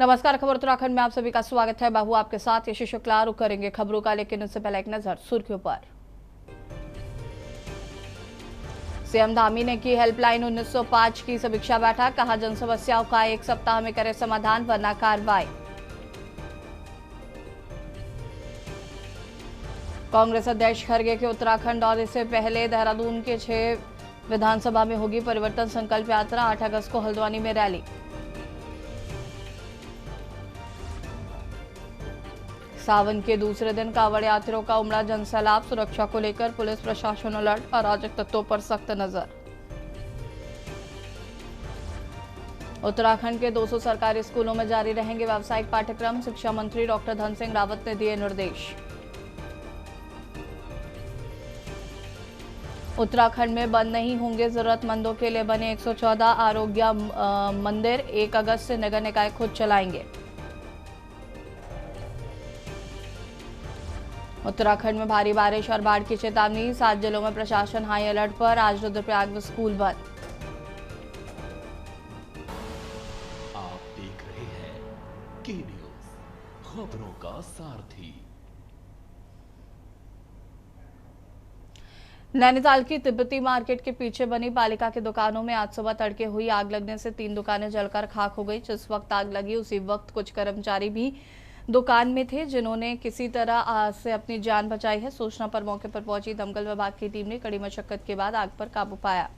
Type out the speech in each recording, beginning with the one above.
नमस्कार, खबर उत्तराखंड में आप सभी का स्वागत है। बाबू आपके साथ यशी शुक्ला। रुक करेंगे खबरों का, लेकिन उससे पहले एक नजर सुर्खियों पर। सीएम धामी ने की हेल्पलाइन 1905 की समीक्षा बैठक, कहा जन समस्याओं का एक सप्ताह में करे समाधान वरना कार्रवाई। कांग्रेस अध्यक्ष खड़गे के उत्तराखंड दौरे से पहले देहरादून के 6 विधानसभा में होगी परिवर्तन संकल्प यात्रा, 8 अगस्त को हल्द्वानी में रैली। सावन के दूसरे दिन कांवड़ यात्रियों का उमड़ा जनसैलाब, सुरक्षा को लेकर पुलिस प्रशासन अलर्ट, अराजक तत्वों पर सख्त नजर। उत्तराखंड के 200 सरकारी स्कूलों में जारी रहेंगे व्यावसायिक पाठ्यक्रम, शिक्षा मंत्री डॉक्टर धन सिंह रावत ने दिए निर्देश। उत्तराखंड में बंद नहीं होंगे जरूरतमंदों के लिए बने 114 आरोग्य मंदिर, 1 अगस्त से नगर निकाय खुद चलाएंगे। उत्तराखंड में भारी बारिश और बाढ़ की चेतावनी, 7 जिलों में प्रशासन हाई अलर्ट पर, आज रुद्रप्रयाग में स्कूल बंद। आप देख रहे हैं के न्यूज, खबरों का सारथी। नैनीताल की तिब्बती मार्केट के पीछे बनी पालिका की दुकानों में आज सुबह तड़के हुई आग लगने से 3 दुकानें जलकर खाक हो गई। जिस वक्त आग लगी उसी वक्त कुछ कर्मचारी भी दुकान में थे, जिन्होंने किसी तरह से अपनी जान बचाई है। सूचना पर मौके पर पहुंची दमकल विभाग की टीम ने कड़ी मशक्कत के बाद आग पर काबू पाया।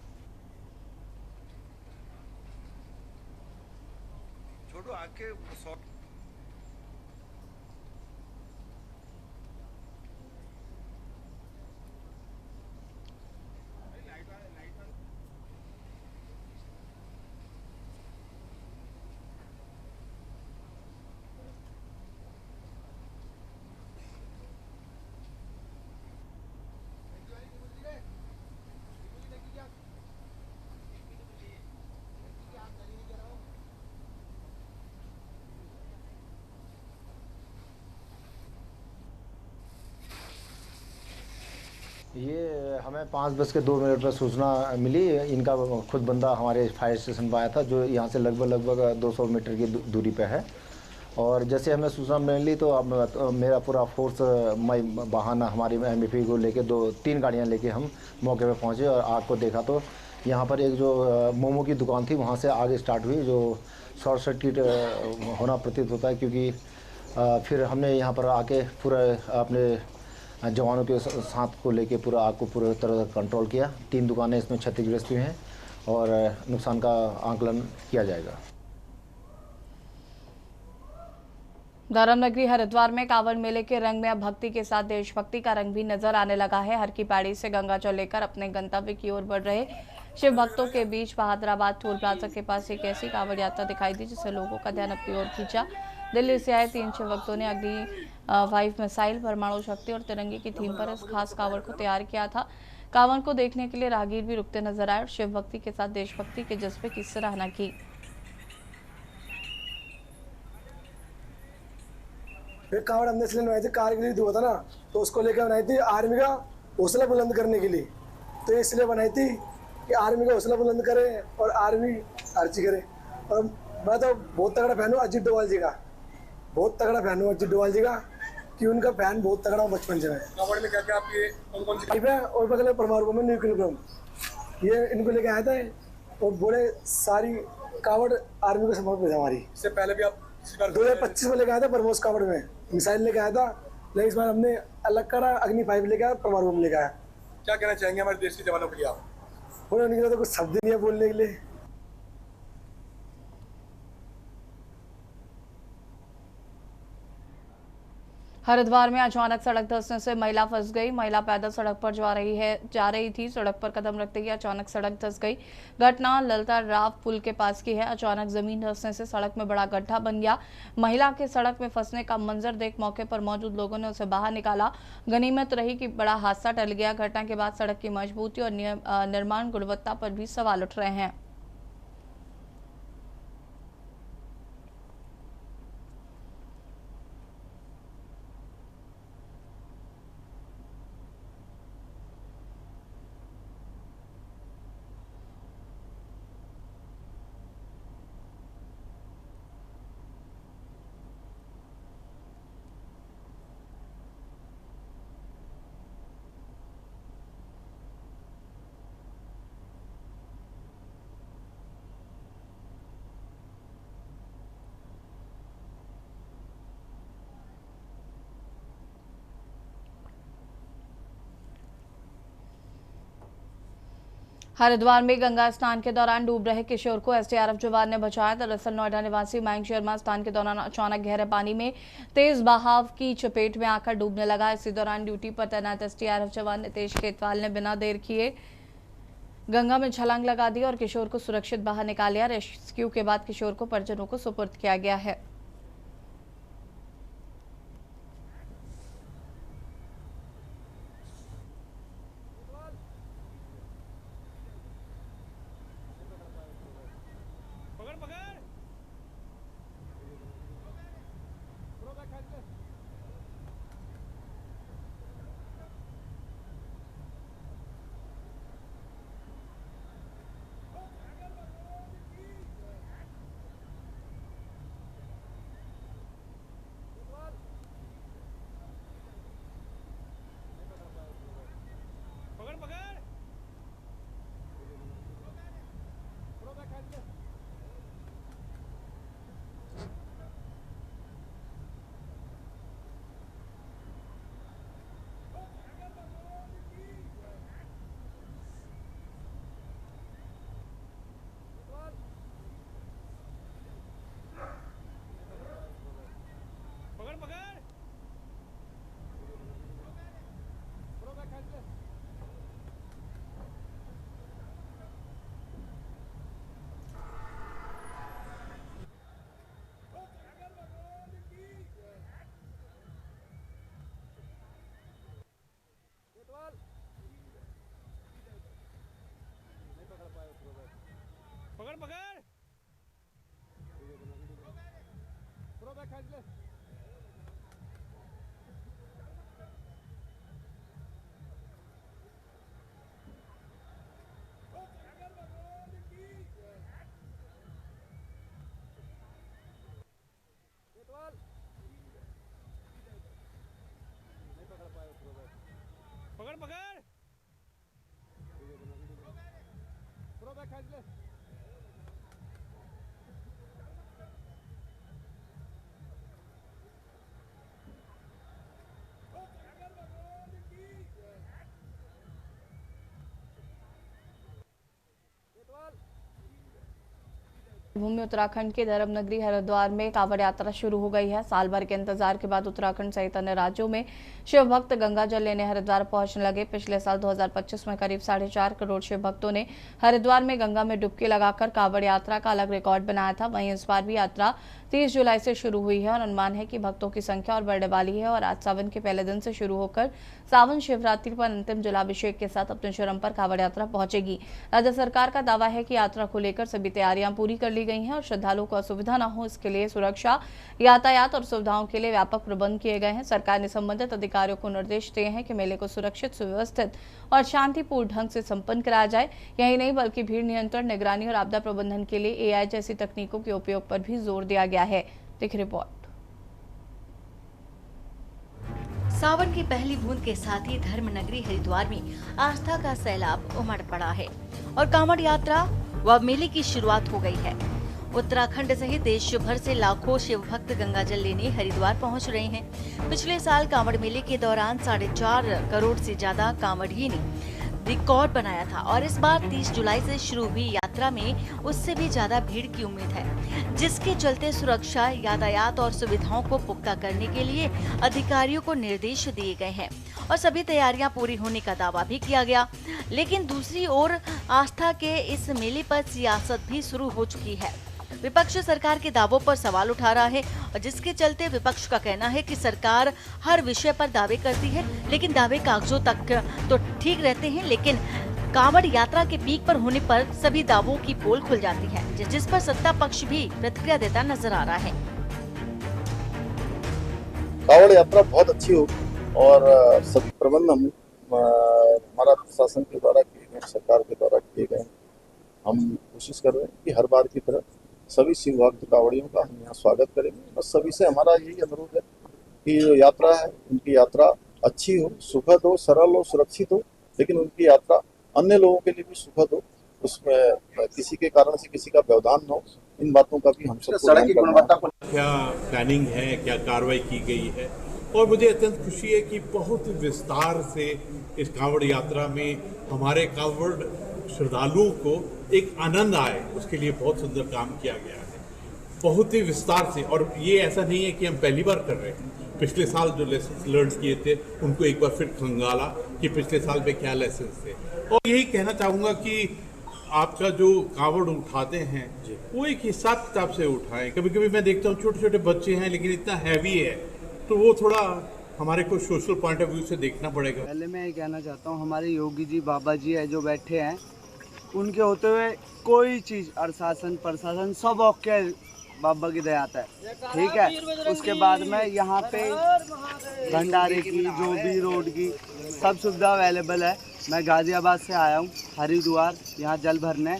छोटू आके ये हमें 5:02 पर सूचना मिली। इनका खुद बंदा हमारे फायर स्टेशन पर आया था, जो यहाँ से लगभग 200 मीटर की दूरी पे है। और जैसे हमें सूचना मिली तो अब मेरा पूरा फोर्स वाहन हमारी एमपी को लेके 2-3 गाड़ियाँ लेके हम मौके पे पहुँचे और आग को देखा तो यहाँ पर एक जो मोमो की दुकान थी वहाँ से आग स्टार्ट हुई, जो शॉर्ट सर्किट होना प्रतीत होता है। क्योंकि फिर हमने यहाँ पर आके पूरा अपने जवानों के साथ को लेके पूरा आग को पूरी तरह कंट्रोल किया। 3 दुकानें इसमें क्षतिग्रस्त हुई हैं और नुकसान का आंकलन किया जाएगा। धर्मनगरी हरिद्वार में कांवड़ मेले के रंग में अब भक्ति के साथ देशभक्ति का रंग भी नजर आने लगा है। हर की पैड़ी से गंगाजल लेकर अपने गंतव्य की ओर बढ़ रहे शिव भक्तों के बीच बहादुराबाद टोल प्लाजा के पास एक ऐसी कांवड़ यात्रा दिखाई दी जिससे लोगों का ध्यान अपनी ओर खींचा। दिल्ली से आए 3 शिव भक्तों ने अग्नि 5 मिसाइल, परमाणु शक्ति और तिरंगे की थीम पर इस खास कांवड़ को तैयार किया था। कांवड़ को देखने के लिए राहगीर भी रुकते नजर आए और शिव भक्ति के साथ देशभक्ति के जज्बे की सराहना की। फिर कावड़ हमने इसलिए बनाई थी, कारगिल युद्ध हुआ था ना, तो उसको लेकर बनाई थी आर्मी का हौसला बुलंद करने के लिए। तो ये इसलिए बनाई थी कि आर्मी का हौसला बुलंद करे और आर्मी अर्जी करे। और मैं तो बहुत तगड़ा फैन हूँ अजीत डोभाल जी का, बहुत तगड़ा फैन हूँ अजीत डोभाल जी का, कि उनका फैन बहुत तगड़ा हूँ बचपन से मैं। कांवड़ में क्या क्या आपकी कौन सी है और बगल में परमाणु बम, न्यूक्लियर बम, ये इनको लेके आया था और बोले सारी कावड़ आर्मी को समर्पित है हमारी। इससे पहले भी आप 2025 में लेके आया था ब्रह्मोस कावड़ में मिसाइल लेके आया था, लेकिन इस बार हमने अलग करा, अग्नि 5 लेके आया, परमाणु बम लेके आया। क्या कहना चाहेंगे हमारे देश के जवानों के लिए आप? उन्होंने तो कुछ शब्द नहीं है बोलने के लिए। हरिद्वार में अचानक सड़क धंसने से महिला फंस गई। महिला पैदल सड़क पर जा रही थी। सड़क पर कदम रखते ही अचानक सड़क धंस गई। घटना ललता राव पुल के पास की है। अचानक जमीन धंसने से सड़क में बड़ा गड्ढा बन गया। महिला के सड़क में फंसने का मंजर देख मौके पर मौजूद लोगों ने उसे बाहर निकाला। गनीमत रही कि बड़ा हादसा टल गया। घटना के बाद सड़क की मजबूती और निर्माण गुणवत्ता पर भी सवाल उठ रहे हैं। हरिद्वार में गंगा स्नान के दौरान डूब रहे किशोर को एसडीआरएफ जवान ने बचाया। दरअसल नोएडा निवासी मयंक शर्मा स्नान के दौरान अचानक गहरे पानी में तेज बहाव की चपेट में आकर डूबने लगा। इसी दौरान ड्यूटी पर तैनात एसडीआरएफ जवान नितेश खेतवाल ने बिना देर किए गंगा में छलांग लगा दी और किशोर को सुरक्षित बाहर निकाल लिया। रेस्क्यू के बाद किशोर को परिजनों को सुपुर्द किया गया है। भूमि उत्तराखंड के धर्म नगरी हरिद्वार में कांवड़ यात्रा शुरू हो गई है। साल भर के इंतजार के बाद उत्तराखंड सहित अन्य राज्यों में शिव भक्त गंगा जल लेने हरिद्वार पहुंचने लगे। पिछले साल 2025 में करीब 4.5 करोड़ शिव भक्तों ने हरिद्वार में गंगा में डुबकी लगाकर कांवड़ यात्रा का अलग रिकॉर्ड बनाया था। वहीं इस बार भी यात्रा 30 जुलाई से शुरू हुई है और अनुमान है कि भक्तों की संख्या और बढ़ने वाली है और आज सावन के पहले दिन से शुरू होकर सावन शिवरात्रि पर अंतिम जलाभिषेक के साथ अपने चरम पर कांवड़ यात्रा पहुंचेगी। राज्य सरकार का दावा है कि यात्रा को लेकर सभी तैयारियां पूरी कर ली गई हैं और श्रद्धालुओं को असुविधा न हो इसके लिए सुरक्षा, यातायात और सुविधाओं के लिए व्यापक प्रबंध किए गए हैं। सरकार ने संबंधित अधिकारियों को निर्देश दिए हैं कि मेले को सुरक्षित, सुव्यवस्थित और शांतिपूर्ण ढंग से संपन्न कराया जाए। यही नहीं बल्कि भीड़ नियंत्रण, निगरानी और आपदा प्रबंधन के लिए AI जैसी तकनीकों के उपयोग पर भी जोर दिया गया है। देखिए रिपोर्ट। सावन की पहली बूंद के साथ ही धर्म नगरी हरिद्वार में आस्था का सैलाब उमड़ पड़ा है और कांवड़ यात्रा व मेले की शुरुआत हो गई है। उत्तराखंड सहित देश भर से लाखों शिव भक्त गंगा जल लेने हरिद्वार पहुंच रहे हैं। पिछले साल कांवड़ मेले के दौरान 4.5 करोड़ से ज्यादा कांवड़ियों ने रिकॉर्ड बनाया था और इस बार 30 जुलाई से शुरू हुई यात्रा में उससे भी ज्यादा भीड़ की उम्मीद है, जिसके चलते सुरक्षा, यातायात और सुविधाओं को पुख्ता करने के लिए अधिकारियों को निर्देश दिए गए हैं और सभी तैयारियां पूरी होने का दावा भी किया गया। लेकिन दूसरी ओर आस्था के इस मेले पर सियासत भी शुरू हो चुकी है। विपक्ष सरकार के दावों पर सवाल उठा रहा है और जिसके चलते विपक्ष का कहना है कि सरकार हर विषय पर दावे करती है, लेकिन दावे कागजों तक तो ठीक रहते हैं, लेकिन कांवड़ यात्रा के पीक पर होने पर सभी दावों की पोल खुल जाती है, जिस पर सत्ता पक्ष भी प्रतिक्रिया देता नजर आ रहा है। कांवड़ यात्रा बहुत अच्छी हो और सभी प्रबंध हमारा प्रशासन के द्वारा किए गए, सरकार के द्वारा किए गए। हम कोशिश कर रहे हैं कि हर बार की तरह सभी शिव भक्त कांवड़ियों का हम यहाँ स्वागत करेंगे। बस सभी से हमारा यही अनुरोध है कि जो यात्रा है उनकी यात्रा अच्छी हो, सुखद हो, सरल हो, सुरक्षित हो, लेकिन उनकी यात्रा अन्य लोगों के लिए भी सुखद हो, उसमें किसी के कारण से किसी का व्यवधान न हो। इन बातों का भी हम सब क्या प्लानिंग है, क्या कार्रवाई की गई है और मुझे अत्यंत खुशी है कि बहुत विस्तार से इस कांवड़ यात्रा में हमारे कांवड़ श्रद्धालुओं को एक आनंद आए, उसके लिए बहुत सुंदर काम किया गया है, बहुत ही विस्तार से। और ये ऐसा नहीं है कि हम पहली बार कर रहे हैं, पिछले साल जो लेसन लर्न किए थे उनको एक बार फिर खंगाला कि पिछले साल में क्या लेसन थे। और यही कहना चाहूँगा कि आपका जो कावड़ उठाते हैं वो एक हिसाब किताब से उठाएं। कभी कभी मैं देखता हूँ छोटे छोटे बच्चे हैं लेकिन इतना हैवी है, तो वो थोड़ा हमारे को सोशल पॉइंट ऑफ व्यू से देखना पड़ेगा। पहले मैं ये कहना चाहता हूँ, हमारे योगी जी बाबा जी है जो बैठे हैं, उनके होते हुए कोई चीज़ प्रशासन सब ओके बाबा की दया आता है, ठीक है। उसके बाद में यहाँ पे भंडारे की जो भी रोड की सब सुविधा अवेलेबल है। मैं गाज़ियाबाद से आया हूँ हरिद्वार यहाँ जल भरने,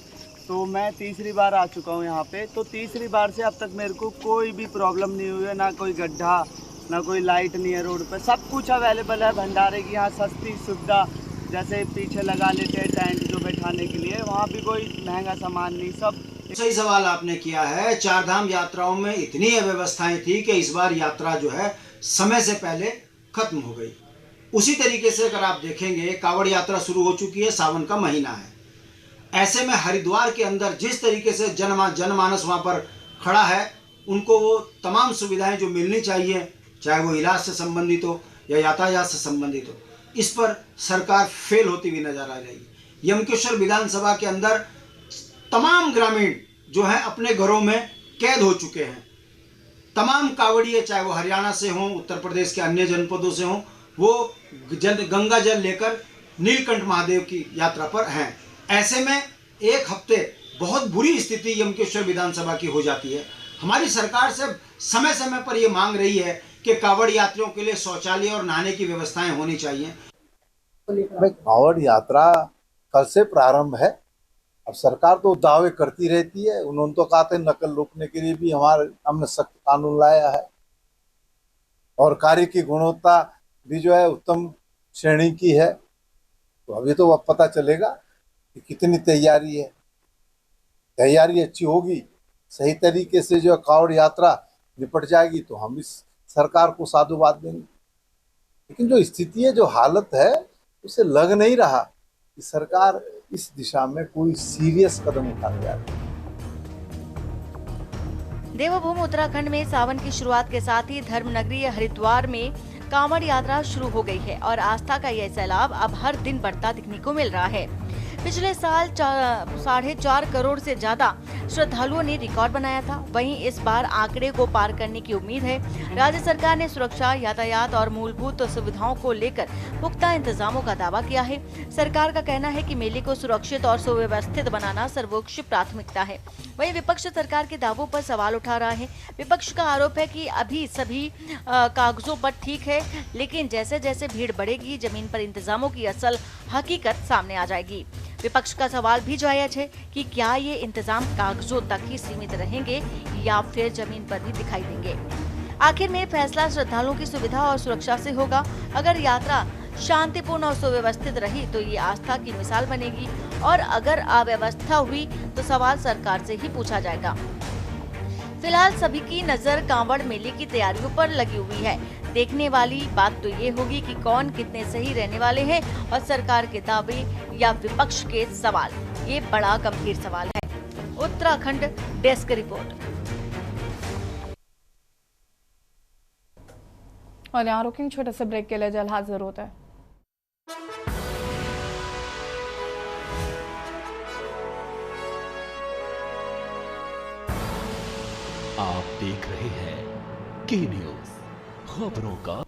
तो मैं तीसरी बार आ चुका हूँ यहाँ पे। तो तीसरी बार से अब तक मेरे को कोई भी प्रॉब्लम नहीं हुई है, ना कोई गड्ढा, ना कोई लाइट नहीं है रोड पे, सब कुछ अवेलेबल है। भंडारे की यहाँ सस्ती सुविधा, जैसे पीछे लगा लेते हैं टेंट जो बैठाने के लिए, वहाँ भी कोई महंगा सामान नहीं, सब। सही सवाल आपने किया है। चार धाम यात्राओं में इतनी अव्यवस्थाएं थी कि इस बार यात्रा जो है समय से पहले खत्म हो गई। उसी तरीके से अगर आप देखेंगे, कावड़ यात्रा शुरू हो चुकी है, सावन का महीना है, ऐसे में हरिद्वार के अंदर जिस तरीके से जनमानस वहाँ पर खड़ा है, उनको वो तमाम सुविधाएं जो मिलनी चाहिए, चाहे वो इलाज से संबंधित हो या यातायात से संबंधित हो, इस पर सरकार फेल होती हुई नजर आ रही है। यमकेश्वर विधानसभा के अंदर तमाम ग्रामीण जो हैं अपने घरों में कैद हो चुके हैं। तमाम कावड़िए, चाहे वो हरियाणा से हों, उत्तर प्रदेश के अन्य जनपदों से हों, वो गंगा जल लेकर नीलकंठ महादेव की यात्रा पर हैं। ऐसे में एक हफ्ते बहुत बुरी स्थिति यमकेश्वर विधानसभा की हो जाती है। हमारी सरकार से समय समय पर ये मांग रही है कि कावड़ यात्रियों के लिए शौचालय और नहाने की व्यवस्थाएं होनी चाहिए। कावड़ यात्रा कल से प्रारंभ है। अब सरकार तो दावे करती रहती है, उन्होंने तो कहा था नकल रोकने के लिए भी हमने सख्त कानून लाया है, और कार्य की गुणवत्ता भी जो है उत्तम श्रेणी की है। तो अभी तो अब पता चलेगा कि कितनी तैयारी है। तैयारी अच्छी होगी, सही तरीके से जो कावड़ यात्रा निपट जाएगी, तो हम इस सरकार को साधुवाद देंगे। लेकिन जो स्थिति है, जो हालत है, उसे लग नहीं रहा कि सरकार इस दिशा में कोई सीरियस कदम उठा रही है। देवभूमि उत्तराखंड में सावन की शुरुआत के साथ ही धर्म नगरी हरिद्वार में कांवड़ यात्रा शुरू हो गई है और आस्था का यह सैलाब अब हर दिन बढ़ता दिखने को मिल रहा है। पिछले साल 4.5 करोड़ से ज्यादा श्रद्धालुओं ने रिकॉर्ड बनाया था। वहीं इस बार आंकड़े को पार करने की उम्मीद है। राज्य सरकार ने सुरक्षा, यातायात और मूलभूत सुविधाओं को लेकर पुख्ता इंतजामों का दावा किया है। सरकार का कहना है कि मेले को सुरक्षित और सुव्यवस्थित बनाना सर्वोच्च प्राथमिकता है। वहीं विपक्ष सरकार के दावों पर सवाल उठा रहा है। विपक्ष का आरोप है कि अभी सभी कागजों पर ठीक है, लेकिन जैसे जैसे भीड़ बढ़ेगी, जमीन पर इंतजामों की असल हकीकत सामने आ जाएगी। विपक्ष का सवाल भी जायज है कि क्या ये इंतजाम कागजों तक ही सीमित रहेंगे या फिर जमीन पर भी दिखाई देंगे। आखिर में फैसला श्रद्धालुओं की सुविधा और सुरक्षा से होगा। अगर यात्रा शांतिपूर्ण और सुव्यवस्थित रही तो ये आस्था की मिसाल बनेगी, और अगर अव्यवस्था हुई तो सवाल सरकार से ही पूछा जाएगा। फिलहाल सभी की नजर कांवड़ मेले की तैयारियों पर लगी हुई है। देखने वाली बात तो ये होगी कि कौन कितने सही रहने वाले हैं और सरकार के दावे या विपक्ष के सवाल। ये बड़ा गंभीर सवाल है। Uttarakhand desk report. और यहाँ रुकेंगे छोटे से ब्रेक के लिए, जल्द हाजिर होता है। आप देख रहे हैं के न्यूज, खबरों का।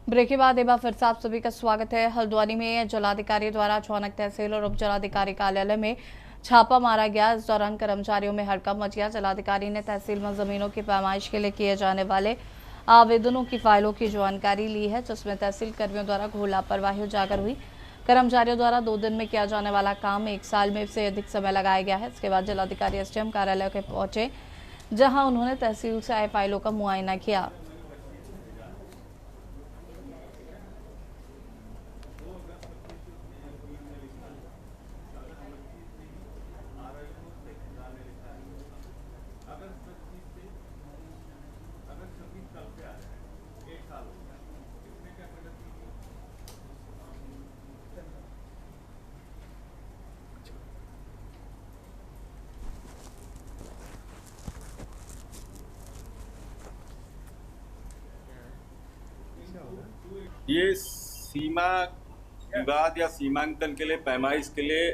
ब्रेक के बाद एक बार फिर से आप सभी का स्वागत है। हल्द्वानी में जिलाधिकारी द्वारा चौनक तहसील और उप जिलाधिकारी कार्यालय में छापा मारा गया। इस दौरान कर्मचारियों में हड़कंप मच गया। जिलाधिकारी ने तहसील में जमीनों की पैमाइश के लिए किए जाने वाले आवेदनों की फाइलों की जानकारी ली है, जिसमें तहसील कर्मियों द्वारा घोर लापरवाही उजागर हुई। कर्मचारियों द्वारा 2 दिन में किया जाने वाला काम 1 साल में से अधिक समय लगाया गया है। इसके बाद जिलाधिकारी एसडीएम कार्यालय के पहुंचे, जहां उन्होंने तहसील से आए फाइलों का मुआयना किया। ये सीमा विवाद या सीमांकन के लिए पैमाइश के लिए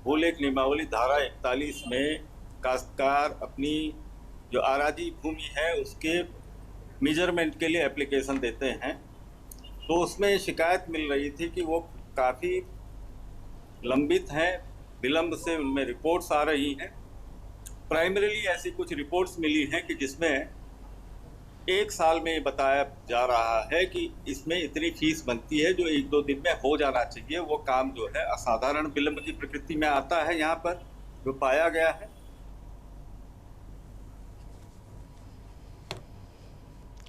भूलेख नियमावली धारा 41 में काश्तकार अपनी जो आराजी भूमि है उसके मेजरमेंट के लिए एप्लीकेशन देते हैं। तो उसमें शिकायत मिल रही थी कि वो काफ़ी लंबित हैं, विलंब से उनमें रिपोर्ट्स आ रही हैं। प्राइमरीली ऐसी कुछ रिपोर्ट्स मिली हैं कि जिसमें 1 साल में बताया जा रहा है कि इसमें इतनी फीस बनती है जो 1-2 दिन में हो जाना चाहिए। वो काम जो है असाधारण विलंब की प्रकृति में आता है यहाँ पर जो पाया गया है।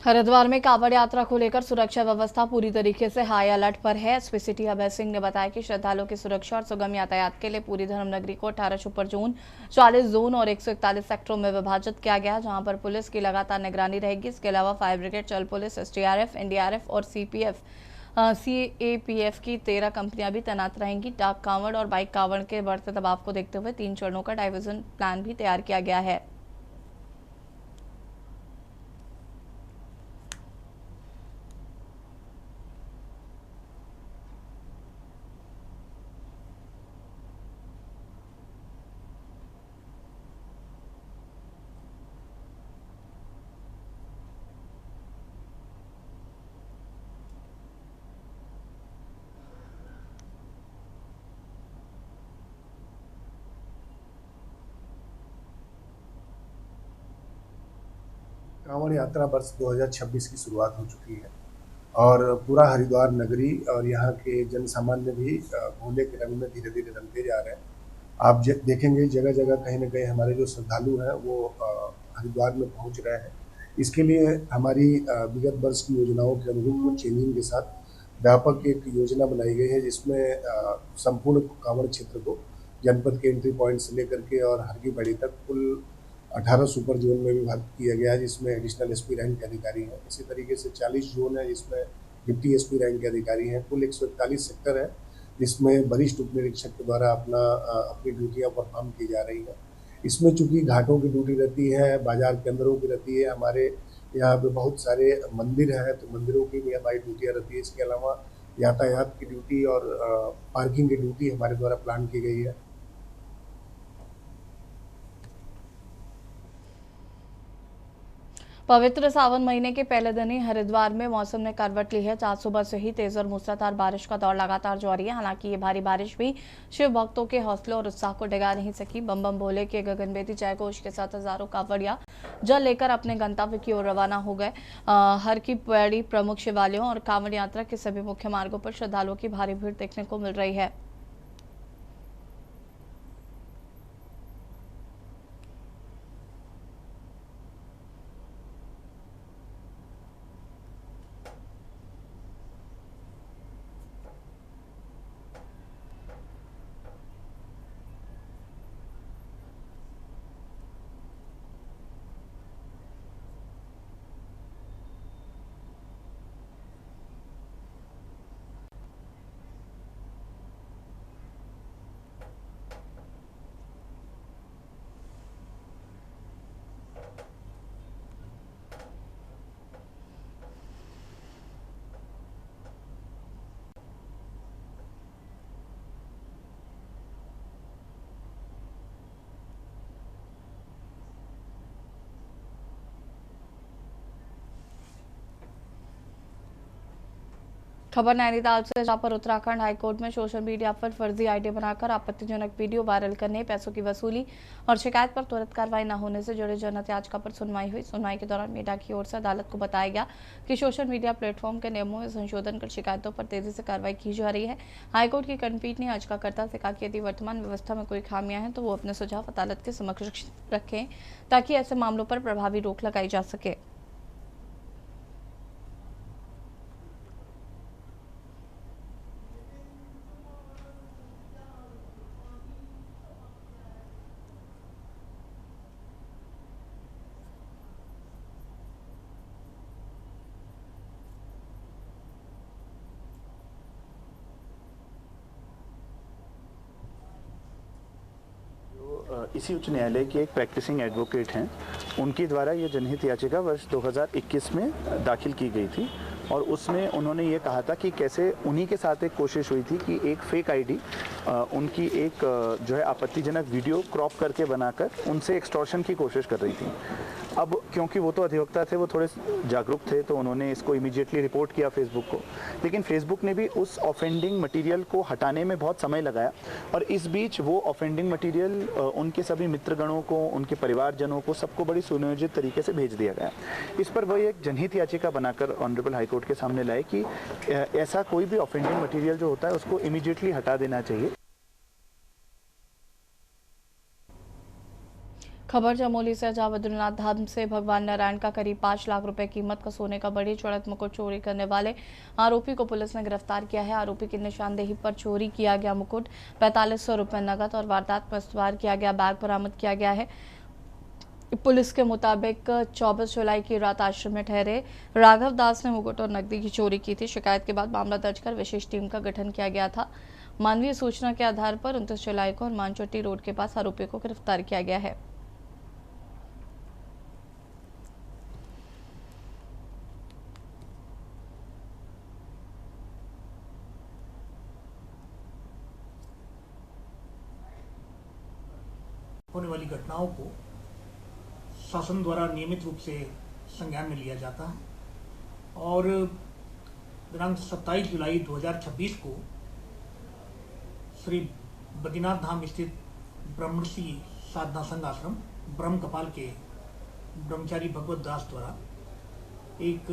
हरिद्वार में कांवड़ यात्रा को लेकर सुरक्षा व्यवस्था पूरी तरीके से हाई अलर्ट पर है। एसपी सिटी अभय सिंह ने बताया कि श्रद्धालुओं की सुरक्षा और सुगम यातायात के लिए पूरी धर्मनगरी को 18 सुपर जोन, 40 जोन और 141 सेक्टरों में विभाजित किया गया, जहां पर पुलिस की लगातार निगरानी रहेगी। इसके अलावा फायर ब्रिगेड, चल पुलिस, एसडीआरएफ, एनडीआरएफ और सीएपीएफ की 13 कंपनियां भी तैनात रहेंगी। डाक कांवड़ और बाइक कांवड़ के बढ़ते दबाव को देखते हुए 3 चरणों का डाइवर्जन प्लान भी तैयार किया गया है। कांवड़ यात्रा वर्ष 2026 की शुरुआत हो चुकी है और पूरा हरिद्वार नगरी और यहाँ के जन सामान्य भी भोले के रंग में धीरे धीरे रंगते जा रहे हैं। आप देखेंगे जगह जगह कहीं ना कहीं हमारे जो श्रद्धालु हैं वो हरिद्वार में पहुँच रहे हैं। इसके लिए हमारी विगत वर्ष की योजनाओं के अनुरूप चेंजिंग के साथ व्यापक एक योजना बनाई गई है, जिसमें संपूर्ण कांवड़ क्षेत्र को जनपद के एंट्री पॉइंट से लेकर के और हरकी बड़ी तक कुल 18 सुपर जोन में विभाजित किया गया है, जिसमें एडिशनल एसपी रैंक के अधिकारी हैं। इसी तरीके से 40 जोन है जिसमें डिप्टी एसपी रैंक के अधिकारी हैं। कुल 141 सेक्टर है जिसमें वरिष्ठ उप निरीक्षक के द्वारा अपनी ड्यूटियाँ परफॉर्म की जा रही हैं। इसमें चूंकि घाटों की ड्यूटी रहती है, बाजार केंद्रों की रहती है, हमारे यहाँ पे बहुत सारे मंदिर हैं तो मंदिरों की भी हमारी ड्यूटियाँ रहती है। इसके अलावा यातायात की ड्यूटी और पार्किंग की ड्यूटी हमारे द्वारा प्लान की गई है। पवित्र सावन महीने के पहले दिन ही हरिद्वार में मौसम ने करवट ली है। आज सुबह से ही तेज और मूसलाधार बारिश का दौर लगातार जारी है। हालांकि ये भारी बारिश भी शिव भक्तों के हौसले और उत्साह को डिगा नहीं सकी। बम बम भोले के गगनभेदी जय घोष के साथ हजारों कांवड़िया जल लेकर अपने गंतव्य की ओर रवाना हो गए। हर की पैड़ी प्रमुख शिवालयों और कांवड़ यात्रा के सभी मुख्य मार्गों पर श्रद्धालुओं की भारी भीड़ देखने को मिल रही है। खबर नैनीताल से, जहां पर उत्तराखंड हाईकोर्ट में सोशल मीडिया पर फर्जी आईडी बनाकर आपत्तिजनक वीडियो वायरल करने, पैसों की वसूली और शिकायत पर त्वरित कार्रवाई न होने से जुड़े जनहित याचिका पर सुनवाई हुई। सुनवाई के दौरान मीडिया की ओर से अदालत को बताया गया कि सोशल मीडिया प्लेटफॉर्म के नियमों में संशोधन कर शिकायतों पर तेजी से कार्रवाई की जा रही है। हाईकोर्ट की खंडपीठ ने याचिकाकर्ता से कहा कि यदि वर्तमान व्यवस्था में कोई खामियां हैं तो वो अपने सुझाव अदालत के समक्ष रखें ताकि ऐसे मामलों पर प्रभावी रोक लगाई जा सके। इसी उच्च न्यायालय के एक प्रैक्टिसिंग एडवोकेट हैं, उनके द्वारा ये जनहित याचिका वर्ष 2021 में दाखिल की गई थी और उसमें उन्होंने ये कहा था कि कैसे उन्हीं के साथ एक कोशिश हुई थी कि एक फेक आईडी उनकी एक जो है आपत्तिजनक वीडियो क्रॉप करके बनाकर उनसे एक्सटॉर्शन की कोशिश कर रही थी। अब क्योंकि वो तो अधिवक्ता थे, वो थोड़े जागरूक थे, तो उन्होंने इसको इमीडिएटली रिपोर्ट किया फेसबुक को, लेकिन फेसबुक ने भी उस ऑफेंडिंग मटेरियल को हटाने में बहुत समय लगाया और इस बीच वो ऑफेंडिंग मटेरियल उनके सभी मित्रगणों को, उनके परिवारजनों को, सबको बड़ी सुनियोजित तरीके से भेज दिया गया। इस पर वही एक जनहित याचिका बनाकर ऑनरेबल हाईकोर्ट के सामने लाए कि ऐसा कोई भी ऑफेंडिंग मटेरियल जो होता है उसको इमीडिएटली हटा देना चाहिए। खबर चमोली से, जहां बद्रीनाथ धाम से भगवान नारायण का करीब 5 लाख रुपए कीमत का सोने का बड़ी चढ़त मुकुट चोरी करने वाले आरोपी को पुलिस ने गिरफ्तार किया है। आरोपी की निशानदेही पर चोरी किया गया मुकुट, 4500 रुपए नकद और वारदात में इस्तेमाल किया गया बैग बरामद किया गया है। पुलिस के मुताबिक 24 जुलाई की रात आश्रम में ठहरे राघव दास ने मुकुट और नकदी की चोरी की थी। शिकायत के बाद मामला दर्ज कर विशेष टीम का गठन किया गया था। मानवीय सूचना के आधार पर 29 जुलाई को हनुमान चोटी रोड के पास आरोपी को गिरफ्तार किया गया है। होने वाली घटनाओं को शासन द्वारा नियमित रूप से संज्ञान में लिया जाता है और दिनांक 27 जुलाई 2026 को श्री बद्रीनाथ धाम स्थित ब्रह्मर्षि साधना संघ आश्रम ब्रह्म कपाल के ब्रह्मचारी भगवत दास द्वारा एक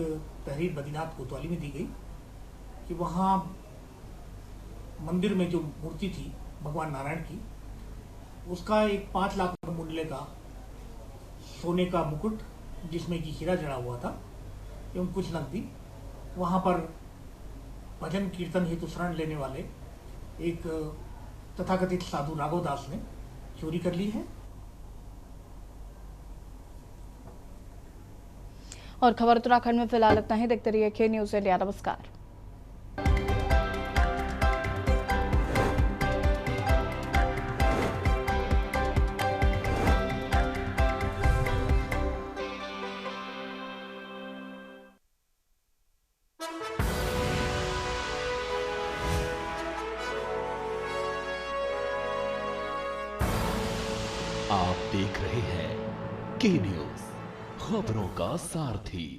तहरीर बद्रीनाथ कोतवाली में दी गई कि वहाँ मंदिर में जो मूर्ति थी भगवान नारायण की, उसका एक 5 लाख मूल्य का सोने का मुकुट जिसमें कि हीरा जड़ा हुआ था एवं कुछ नकदी वहाँ पर भजन कीर्तन हेतु शरण लेने वाले एक तथाकथित साधु राघव दास ने चोरी कर ली है। और खबर उत्तराखंड में फिलहाल इतना ही। देखते रहिए के न्यूज़ इंडिया। नमस्कार। आप देख रहे हैं के न्यूज़, खबरों का सारथी।